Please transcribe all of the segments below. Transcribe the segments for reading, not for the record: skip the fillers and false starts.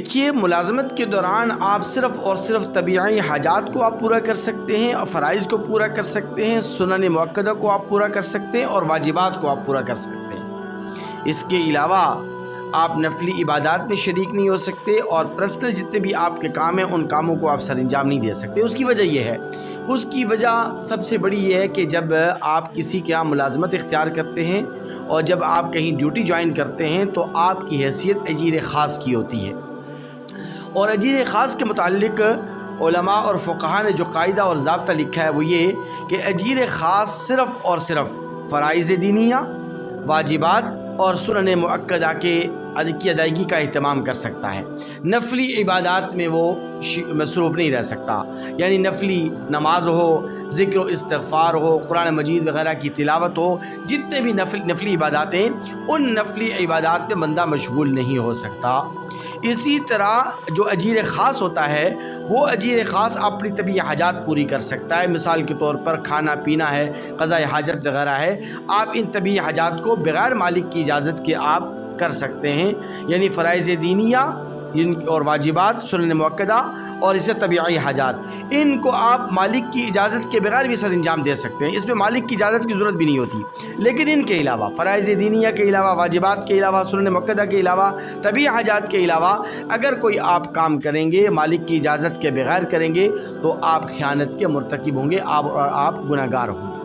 دیکھیے ملازمت کے دوران آپ صرف اور صرف طبیعی حاجات کو آپ پورا کر سکتے ہیں اور فرائض کو پورا کر سکتے ہیں، سنن مؤکدہ کو آپ پورا کر سکتے ہیں اور واجبات کو آپ پورا کر سکتے ہیں۔ اس کے علاوہ آپ نفلی عبادات میں شریک نہیں ہو سکتے اور پرسنل جتنے بھی آپ کے کام ہیں ان کاموں کو آپ سر انجام نہیں دے سکتے۔ اس کی وجہ یہ ہے، اس کی وجہ سب سے بڑی یہ ہے کہ جب آپ کسی کے یہاں ملازمت اختیار کرتے ہیں اور جب آپ کہیں ڈیوٹی جوائن کرتے ہیں تو آپ کی حیثیت اجیر خاص کی ہوتی ہے، اور اجیر خاص کے متعلق علماء اور فقہاء نے جو قاعدہ اور ضابطہ لکھا ہے وہ یہ کہ اجیر خاص صرف اور صرف فرائض دینیہ، واجبات اور سنن مؤکدہ کی ادائیگی کا اہتمام کر سکتا ہے۔ نفلی عبادات میں وہ مصروف نہیں رہ سکتا، یعنی نفلی نماز ہو، ذکر و استغفار ہو، قرآن مجید وغیرہ کی تلاوت ہو، جتنے بھی نفلی عبادات ہیں ان نفلی عبادات میں بندہ مشغول نہیں ہو سکتا۔ اسی طرح جو اجیر خاص ہوتا ہے وہ اجیر خاص اپنی طبیعی حاجات پوری کر سکتا ہے، مثال کے طور پر کھانا پینا ہے، قضاء حاجت وغیرہ ہے، آپ ان طبیعی حاجات کو بغیر مالک کی اجازت کے آپ کر سکتے ہیں، یعنی فرائض دینیہ اور واجبات، سنن مؤکدہ اور اسے طبیعی حاجات، ان کو آپ مالک کی اجازت کے بغیر بھی سر انجام دے سکتے ہیں، اس میں مالک کی اجازت کی ضرورت بھی نہیں ہوتی۔ لیکن ان کے علاوہ فرائض دینیہ کے علاوہ، واجبات کے علاوہ، سنن مؤکدہ کے علاوہ، طبیعی حاجات کے علاوہ اگر کوئی آپ کام کریں گے مالک کی اجازت کے بغیر کریں گے تو آپ خیانت کے مرتکب ہوں گے، آپ گناہ گار ہوں گے۔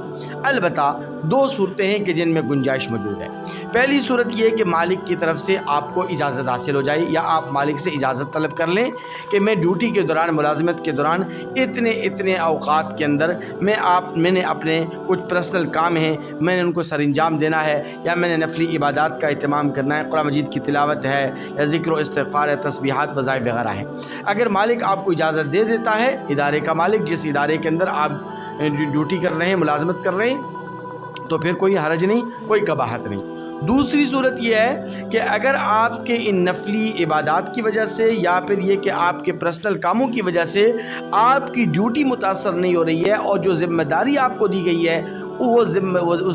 البتہ دو صورتیں ہیں کہ جن میں گنجائش موجود ہے۔ پہلی صورت یہ کہ مالک کی طرف سے آپ کو اجازت حاصل ہو جائے، یا آپ مالک سے اجازت طلب کر لیں کہ میں ڈیوٹی کے دوران، ملازمت کے دوران اتنے اوقات کے اندر میں نے اپنے کچھ پرسنل کام ہیں، میں نے ان کو سر انجام دینا ہے، یا میں نے نفلی عبادات کا اہتمام کرنا ہے، قرآن مجید کی تلاوت ہے یا ذکر و استغفار ہے، تسبیحات وظائف وغیرہ ہیں۔ اگر مالک آپ کو اجازت دے دیتا ہے، ادارے کا مالک جس ادارے کے اندر آپ ڈیوٹی کر رہے ہیں، ملازمت کر رہے ہیں، تو پھر کوئی حرج نہیں، کوئی قباحت نہیں۔ دوسری صورت یہ ہے کہ اگر آپ کے ان نفلی عبادات کی وجہ سے یا پھر یہ کہ آپ کے پرسنل کاموں کی وجہ سے آپ کی ڈیوٹی متاثر نہیں ہو رہی ہے اور جو ذمہ داری آپ کو دی گئی ہے اس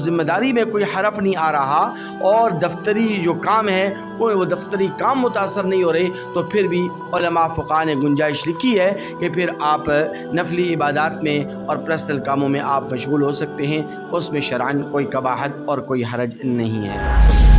ذمہ داری میں کوئی حرف نہیں آ رہا اور دفتری جو کام ہے وہ دفتری کام متاثر نہیں ہو رہے، تو پھر بھی علماء فقہاء نے گنجائش لکھی ہے کہ پھر آپ نفلی عبادات میں اور پرسنل کاموں میں آپ مشغول ہو سکتے ہیں، اس میں شرعاً کوئی قباحت اور کوئی حرج نہیں ہے۔